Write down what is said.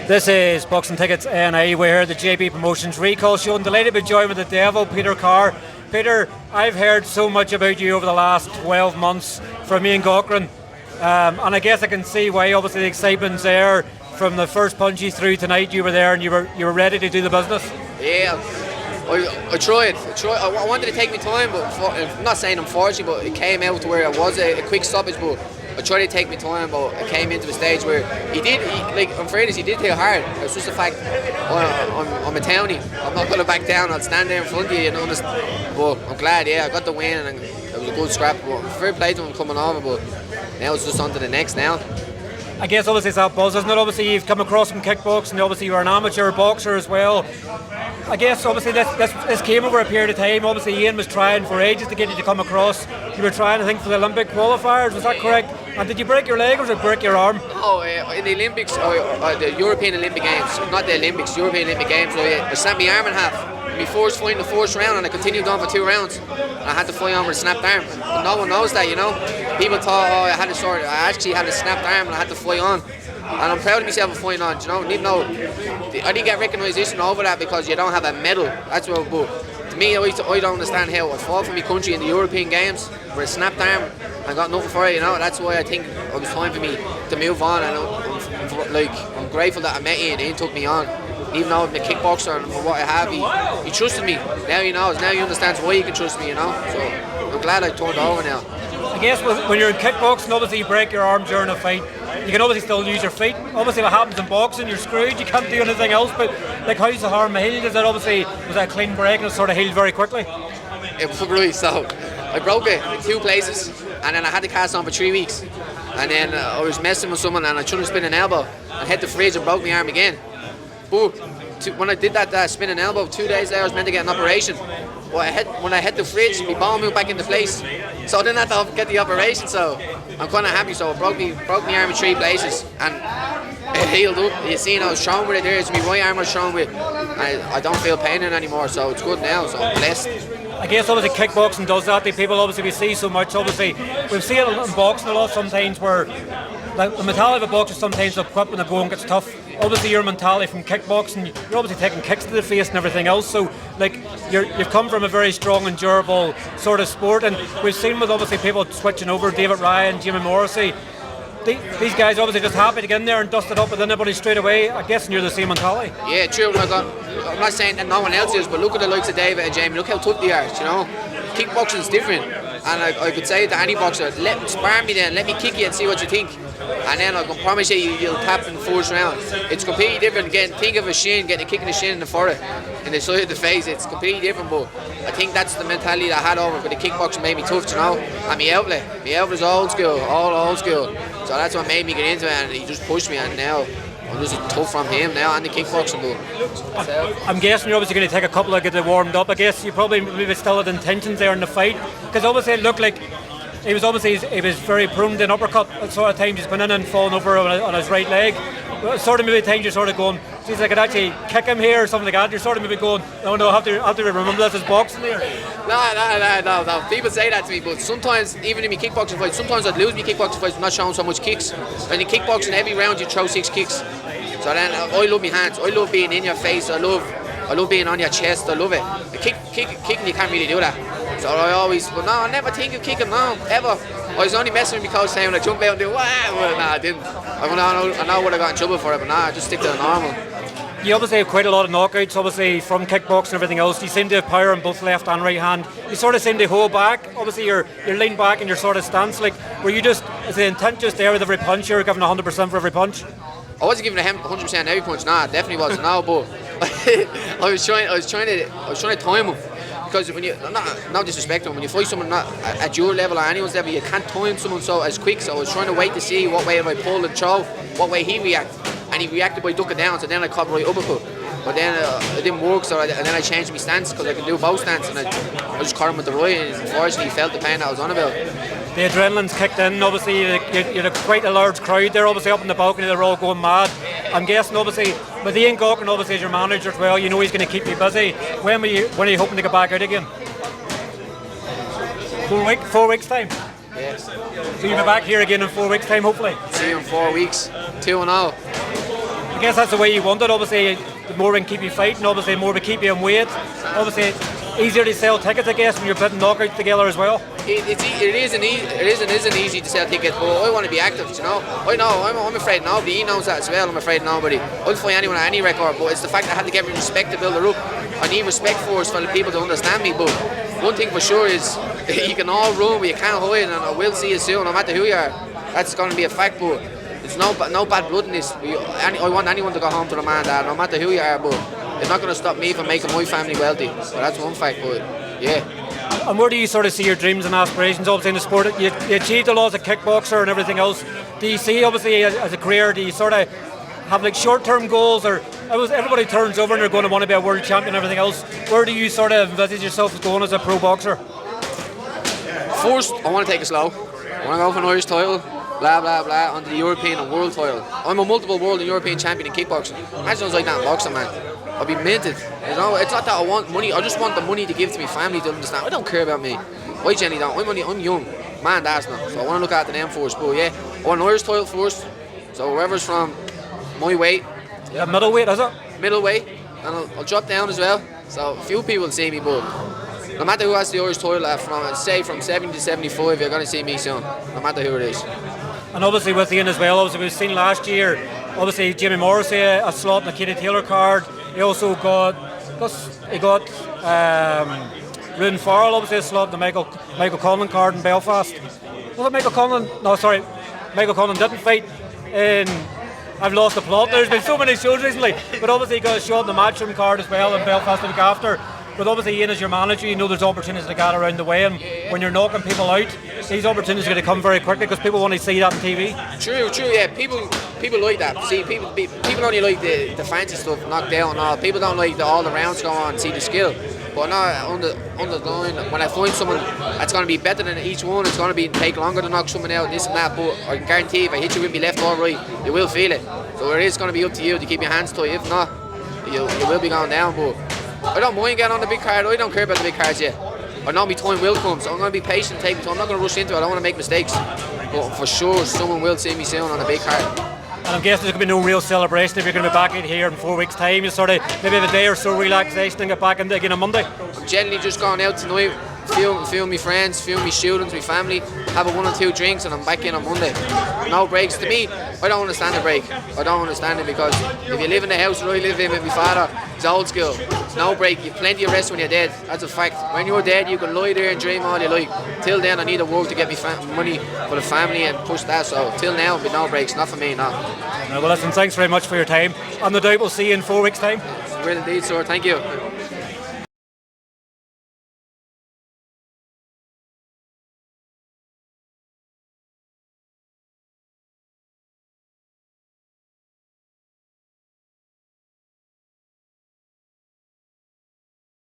This is Boxing Tickets NI. We're here at the JB Promotions Recall Show and delighted to be joined with the Devil, Peter Carr. Peter, I've heard so much about you over the last 12 months from me and Cochran, and I guess I can see why. Obviously the excitement's there. From the first punch you threw tonight, you were there and you were ready to do the business. Yeah, I tried. I wanted to take my time, but I'm not saying unfortunately, but it came out to where it was a quick stoppage. But I tried to take my time, but it came into a stage where he did take it hard. It's just the fact I'm a townie. I'm not going to back down. I'll stand there in front of you and understand. But I'm glad, I got the win and it was a good scrap. But fair play to him coming over, but now it's just on to the next now. I guess obviously it's that buzz, isn't it? Obviously you've come across from kickboxing, obviously you're an amateur boxer as well. I guess obviously this came over a period of time. Obviously Ian was trying for ages to get you to come across. You were trying, I think, for the Olympic qualifiers, was that correct? And did you break your leg or did you break your arm? Oh, in the Olympics, the European Olympic Games, not the Olympics, European Olympic Games, I snapped my arm in half. My first fight in the first round, and I continued on for 2 rounds. And I had to fight on with a snapped arm. But no one knows that, People thought, I actually had a snapped arm and I had to fight on. And I'm proud of myself for fighting on, I didn't get recognition over that because you don't have a medal. That's what, but to me, I don't understand how I fought for my country in the European Games with a snapped arm. I got nothing for it, That's why I think it was time for me to move on. And I'm grateful that I met Ian. Ian took me on. Even though I'm a kickboxer and what I have, he trusted me. Now he knows. Now he understands why he can trust me, So I'm glad I turned over now. I guess when you're in kickboxing, obviously you break your arm during a fight. You can obviously still use your feet. Obviously what happens in boxing, you're screwed. You can't do anything else. But how's the harm healed? Was that a clean break and it sort of healed very quickly? It was really so. I broke it in 2 places and then I had to cast on for 3 weeks. And then I was messing with someone and I tried to spin an elbow and hit the fridge and broke my arm again. But when I did that spinning elbow, 2 days later I was meant to get an operation. Well, when I hit the fridge, my bone moved back into place. So I didn't have to get the operation, so I'm kind of happy. So I broke my arm in 3 places and it healed up. You see, I was thrown with it there. It's my right arm I was thrown with. I don't feel pain in it anymore, so it's good now, so I'm blessed. I guess obviously kickboxing does that. People obviously we see so much. Obviously we see it in boxing a lot sometimes where the mentality of a boxer sometimes will quit when the going gets tough. Obviously your mentality from kickboxing, you're obviously taking kicks to the face and everything else, so you've come from a very strong and durable sort of sport, and we've seen with obviously people switching over, David Ryan, Jimmy Morrissey, these guys obviously just happy to get in there and dust it up with anybody straight away. I guess you're the same mentality. Yeah, true. I'm not saying that no one else is, but look at the likes of David and Jamie, look how tough they are, Kickboxing's different, and I could say to any boxer, spar me then, let me kick you and see what you think. And then I can promise you'll tap in the first round. It's completely different. Think of a shin, getting a kick in the shin in the forehead, in the side of the face. It's completely different, but I think that's the mentality that I had over. But the kickboxing made me tough, And my outlet's old school, all old school. So that's what made me get into it, and he just pushed me, and now I'm just tough from him now and the kickboxing. I'm guessing you're obviously going to take a couple of get it warmed up. I guess you probably maybe still had intentions there in the fight, because obviously it looked like he was very prone to an uppercut. At sort of times he's been in and fallen over on his right leg. Sort of maybe times you're sort of going, geez, I could actually kick him here or something like that. You're sort of maybe going, no, I have to remember this as boxing here. No. People say that to me, but sometimes, even in my kickboxing fights, sometimes I'd lose my kickboxing fights for not showing so much kicks. And in kickboxing, every round you throw 6 kicks. So then I love my hands. I love being in your face. I love being on your chest. I love it. The kicking, you can't really do that. So I never think of kicking, no, ever. I was only messing with my coach saying when I jump out and do, I didn't. I know what I got in trouble for it, but I just stick to the normal. You obviously have quite a lot of knockouts, obviously, from kickboxing and everything else. You seem to have power on both left and right hand. You sort of seem to hold back. Obviously, you're lean back in your sort of stance. Were you is the intent just there with every punch? You're giving 100% for every punch? I wasn't giving 100% every punch. Nah, definitely wasn't. No, but I was trying to time him. Because when you, no disrespect to him, when you fight someone not at your level or anyone's level, you can't time someone so as quick. So I was trying to wait to see what way I pull and throw, what way he reacted. And he reacted by ducking down, so then I caught right uppercut. But then it didn't work, and then I changed my stance because I can do both stances. And I just caught him with the right, and unfortunately he felt the pain that I was on about. The adrenaline's kicked in, obviously you had quite a large crowd there, obviously up in the balcony, they're all going mad. I'm guessing obviously, with Ian Cochran obviously as your manager as well, he's going to keep you busy. When are you hoping to get back out again? 4 weeks time? Yes. So you'll be back here again in 4 weeks time hopefully? See you in 4 weeks, 2-0. guess that's the way you want it. Obviously, the more we can keep you fighting, obviously, the more we keep you in weight. Obviously, easier to sell tickets, I guess, when you're putting knockouts together as well. It isn't easy to sell tickets, but I want to be active, you know. I know, I'm afraid nobody, he knows that as well, I'm afraid nobody. I'll fight anyone at any record, but it's the fact that I have to get respect to build her up. I need respect for the people to understand me, but one thing for sure is you can all run, but you can't hide, and I will see you soon, no matter who you are. That's going to be a fact, but there's no bad blood in this. I want anyone to go home to the man that, no matter who you are, but it's not going to stop me from making my family wealthy. So that's one fact, but yeah. And where do you sort of see your dreams and aspirations, obviously, in the sport? You achieved a lot as a kickboxer and everything else. Do you see, obviously, as a career, do you sort of have like short-term goals, or everybody turns over and they're going to want to be a world champion and everything else? Where do you sort of envisage yourself as going as a pro boxer? First, I want to take it slow. I want to go for an Irish title, blah, blah, blah, onto the European and world title. I'm a multiple world and European champion in kickboxing. Imagine I was like that in boxing, man. I'd be minted. You know, it's not that I want money. I just want the money to give to my family to understand. I don't care about me. I generally don't. I'm young. Man, that's not. So I want to look after them first. But yeah, I want an Irish title first. So whoever's from my weight. Yeah, middleweight, is it? Middleweight. And I'll drop down as well. So a few people see me, but no matter who has the Irish title from 70 to 75, you're going to see me soon. No matter who it is. And obviously with Ian as well, obviously we've seen last year, obviously Jimmy Morrissey, a slot in the Katie Taylor card. He also got Ruben Farrell, obviously a slot in the Michael Conlon card in Belfast. Was it Michael Conlon? No, sorry, Michael Conlon didn't fight. I've lost the plot. There's been so many shows recently, but obviously he got a shot in the Matchroom card as well in Belfast the week after. But obviously Ian, as your manager, you know there's opportunities to get around the way, and when you're knocking people out, these opportunities are going to come very quickly because people want to see that on TV. True, yeah. People like that. See, people only like the fancy stuff, knocked down and all. People don't like all the rounds go on and see the skill. But no, on the line, when I find someone that's going to be better than each one, it's going to take longer to knock someone out, this and that. But I can guarantee if I hit you with me left or right, you will feel it. So it is going to be up to you to keep your hands tight. If not, you will be going down. But I don't mind getting on the big card. I don't care about the big cards yet. I know my time will come, so I'm going to be patient, take my time. I'm not going to rush into it. I don't want to make mistakes. But for sure, someone will see me soon on the big card. And I'm guessing there's going to be no real celebration if you're going to be back in here in 4 weeks' time. You sort of maybe have a day or so relaxation and get back in again on Monday. I'm generally just going out tonight, film my friends, film my students, my family, have a 1 or 2 drinks, and I'm back in on Monday. No breaks. To me, I don't understand the break. I don't understand it because if you live in the house that I live in with my father, it's old school. It's no break. You have plenty of rest when you're dead. That's a fact. When you're dead, you can lie there and dream all you like. Till then, I need to work to get me money for the family and push that. So till now, with no breaks. Not for me, no. Well, listen, thanks very much for your time. And no doubt we'll see you in 4 weeks' time. Well, indeed, sir. Thank you.